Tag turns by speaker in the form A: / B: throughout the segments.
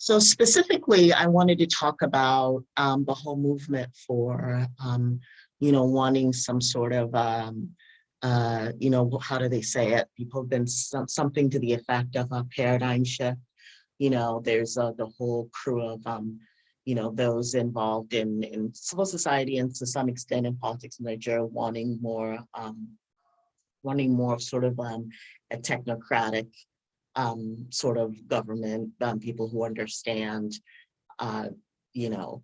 A: So specifically, I wanted to talk about the whole movement for, wanting some sort of, how do they say it? People have been something to the effect of a paradigm shift. There's the whole crew of, those involved in civil society and to some extent in politics in Nigeria wanting more of sort of a technocratic sort of government, people who understand, uh, you know,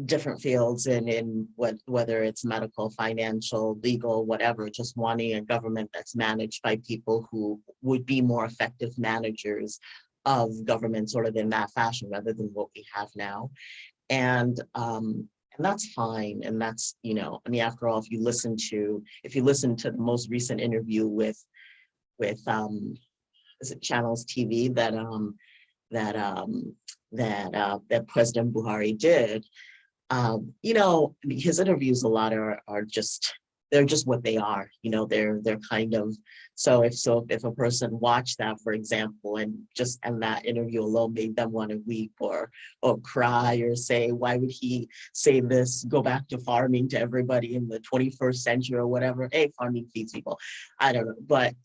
A: different fields and in whether it's medical, financial, legal, whatever, just wanting a government that's managed by people who would be more effective managers of government sort of in that fashion rather than what we have now. And that's fine. And that's, after all, if you listen to the most recent interview with is it Channels TV that President Buhari did. His interviews a lot are just, they're just what they are. They're kind of, if a person watched that, for example, and that interview alone made them want to weep or cry or say, why would he say this, go back to farming to everybody in the 21st century or whatever? Hey, farming feeds people. I don't know, but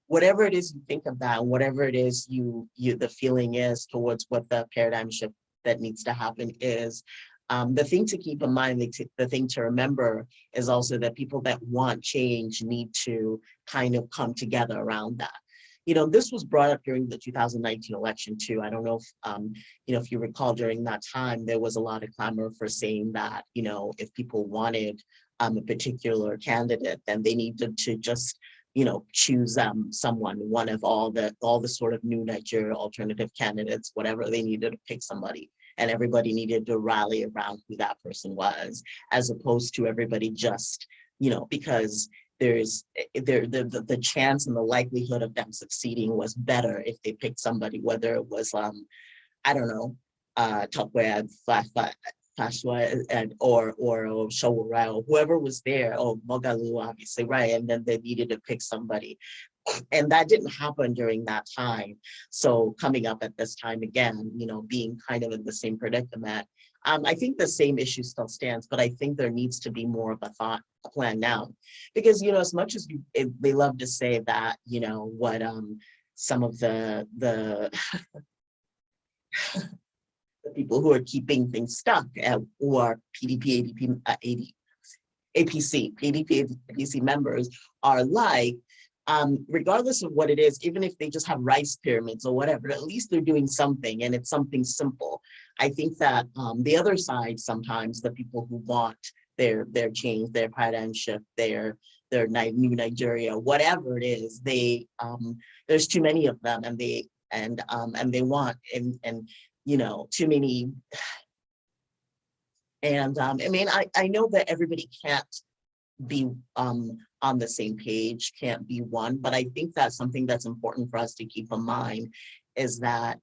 A: whatever it is you think of that, whatever it is the feeling is towards what the paradigm shift that needs to happen is, the thing to keep in mind, the thing to remember is also that people that want change need to kind of come together around that. This was brought up during the 2019 election too. I don't know if you recall, during that time, there was a lot of clamor for saying that, if people wanted a particular candidate, then they needed to just, choose someone, one of all the sort of new Nigeria alternative candidates, whatever, they needed to pick somebody. And everybody needed to rally around who that person was, as opposed to everybody just, because the chance and the likelihood of them succeeding was better if they picked somebody, whether it was, I don't know, Tokwe Fashwa or Shawara, or whoever was there, or Mogalu, obviously, right? And then they needed to pick somebody. And that didn't happen during that time. So coming up at this time again, being kind of in the same predicament, I think the same issue still stands, but I think there needs to be more of a plan now. Because, as much as they love to say that, what some of the the people who are keeping things stuck who are PDP, APC, PDP, APC members are like, regardless of what it is, even if they just have rice pyramids or whatever, at least they're doing something, and it's something simple. I think that the other side, sometimes the people who want their change, their paradigm shift, their new Nigeria, whatever it is, there's too many of them, and they want too many. And I know that everybody can't be on the same page, can't be one, but I think that's something that's important for us to keep in mind, is that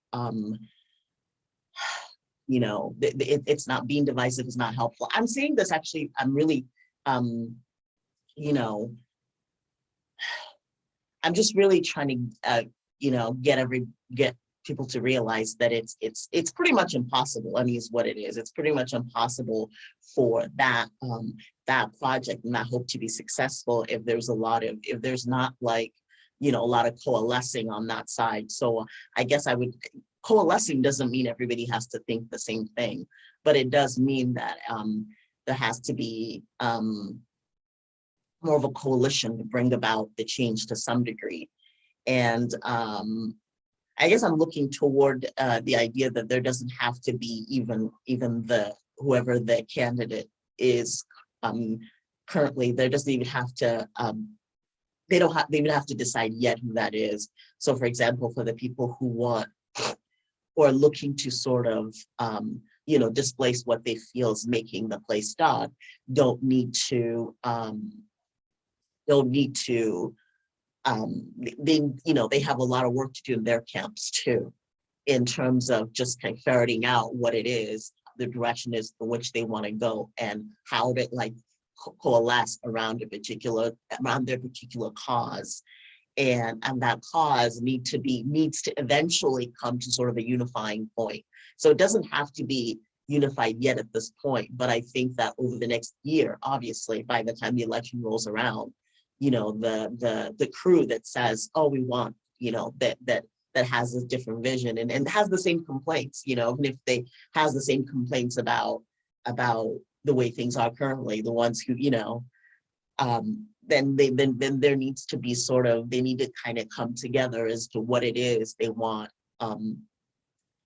A: it's not being divisive is not helpful. I'm saying this actually, I'm really I'm just really trying to get people to realize that it's pretty much impossible. I mean, is what it is. It's pretty much impossible for that project and that hope to be successful if there's not like, a lot of coalescing on that side. So I guess coalescing doesn't mean everybody has to think the same thing, but it does mean that there has to be more of a coalition to bring about the change to some degree. And I guess I'm looking toward the idea that there doesn't have to be even whoever the candidate is currently, there doesn't even have to, they would have to decide yet who that is. So for example, for the people who are looking to sort of, displace what they feel is making the place stuck, don't need to they have a lot of work to do in their camps too, in terms of just kind of ferreting out what it is, the direction is for which they want to go, and how to coalesce around their particular cause. and that cause needs to eventually come to sort of a unifying point. So it doesn't have to be unified yet at this point, but I think that over the next year, obviously, by the time the election rolls around, the crew that says, oh, we want, that has a different vision and has the same complaints, even if they has the same complaints about the way things are currently, the ones who, then there needs to be they need to kind of come together as to what it is they want.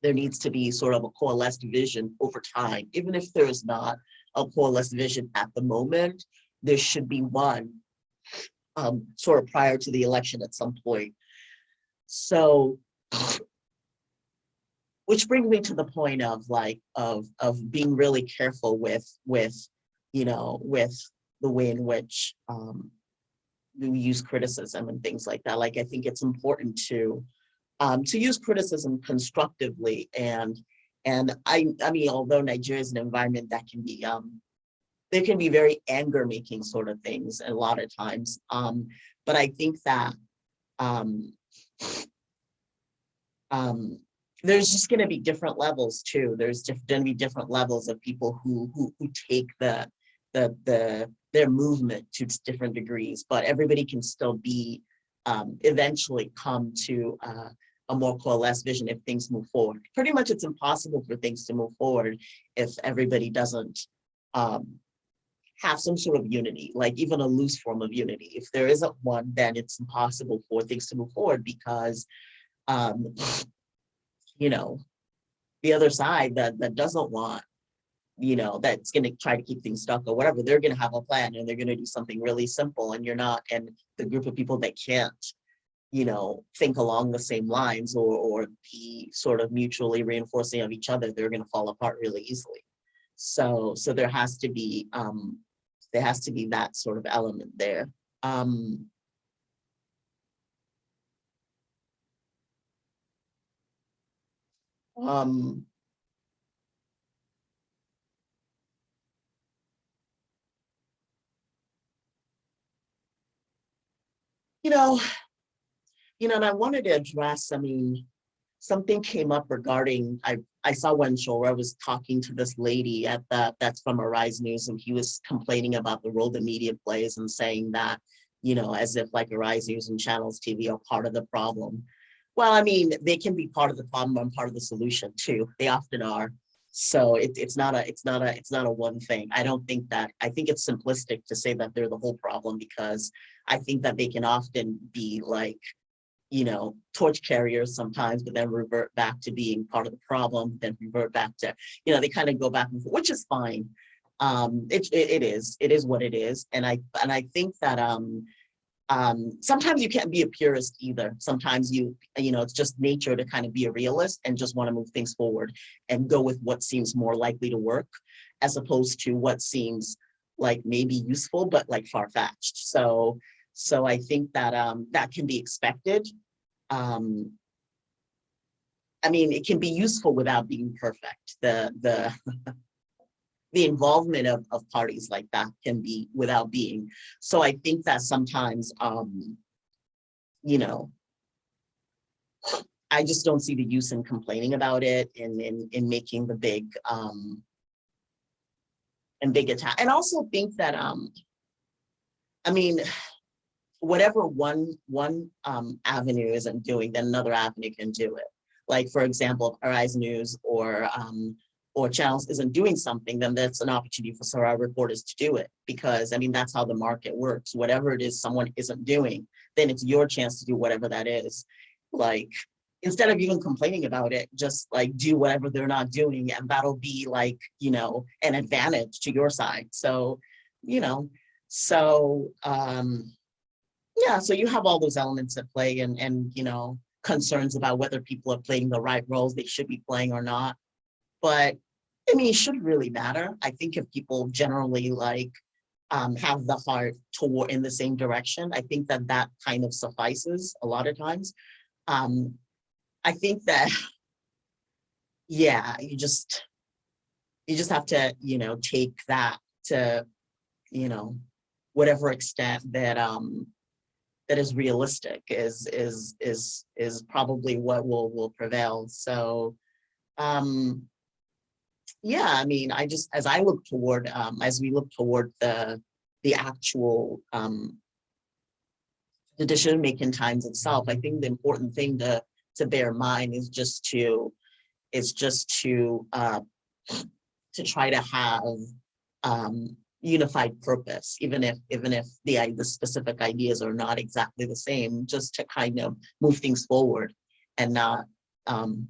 A: There needs to be sort of a coalesced vision over time. Even if there's not a coalesced vision at the moment, there should be one sort of prior to the election at some point. So, which brings me to the point of of being really careful with the way in which we use criticism and things like that. Like, I think it's important to use criticism constructively. And I mean, although Nigeria is an environment that can be there can be very anger making sort of things a lot of times. But I think that there's just going to be different levels too. There's going to be different levels of people who take their movement to different degrees, but everybody can still be eventually come to a more coalesced vision if things move forward. Pretty much it's impossible for things to move forward if everybody doesn't have some sort of unity, like even a loose form of unity. If there isn't one, then it's impossible for things to move forward because, the other side that doesn't want, that's going to try to keep things stuck or whatever, they're going to have a plan and they're going to do something really simple, and you're not, and the group of people that can't, think along the same lines or be sort of mutually reinforcing of each other, they're going to fall apart really easily. So there has to be that sort of element there. You know, and I wanted to address, I mean, something came up regarding, I saw one show where I was talking to this lady that's from Arise News, and he was complaining about the role the media plays and saying that, as if like Arise News and Channels TV are part of the problem. Well, I mean, they can be part of the problem and part of the solution too. They often are. So it's not a one thing. I think it's simplistic to say that they're the whole problem, because I think that they can often be like, torch carriers sometimes, but then revert back to being part of the problem, then revert back to, they kind of go back and forth, which is fine. It is what it is. And I think that sometimes you can't be a purist either. Sometimes it's just nature to kind of be a realist and just want to move things forward and go with what seems more likely to work, as opposed to what seems like maybe useful, but like far-fetched. So I think that that can be expected. I mean, it can be useful without being perfect. The involvement of parties like that can be without being. So I think that sometimes, I just don't see the use in complaining about it and in making the big attack. And also think that, I mean, whatever one avenue isn't doing, then another avenue can do it. Like, for example, if Arise News or Channels isn't doing something, then that's an opportunity for our reporters to do it. Because, I mean, that's how the market works. Whatever it is someone isn't doing, then it's your chance to do whatever that is. Like, instead of even complaining about it, just like do whatever they're not doing, and that'll be like, an advantage to your side. So, yeah, so you have all those elements at play, and concerns about whether people are playing the right roles they should be playing or not. But I mean, it shouldn't really matter. I think if people generally have the heart toward in the same direction, I think that kind of suffices a lot of times. I think that, yeah, you just have to, take that to, whatever extent that that is realistic is probably what will prevail. So yeah, I mean, I just, as I look toward, as we look toward the actual the decision-making times itself, I think the important thing to bear in mind is just to try to have unified purpose, even if the specific ideas are not exactly the same, just to kind of move things forward and not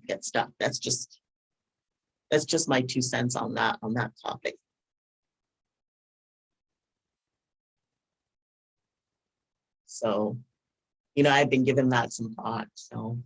A: get stuck. That's just my 2 cents on that topic. So, I've been given that some thought. So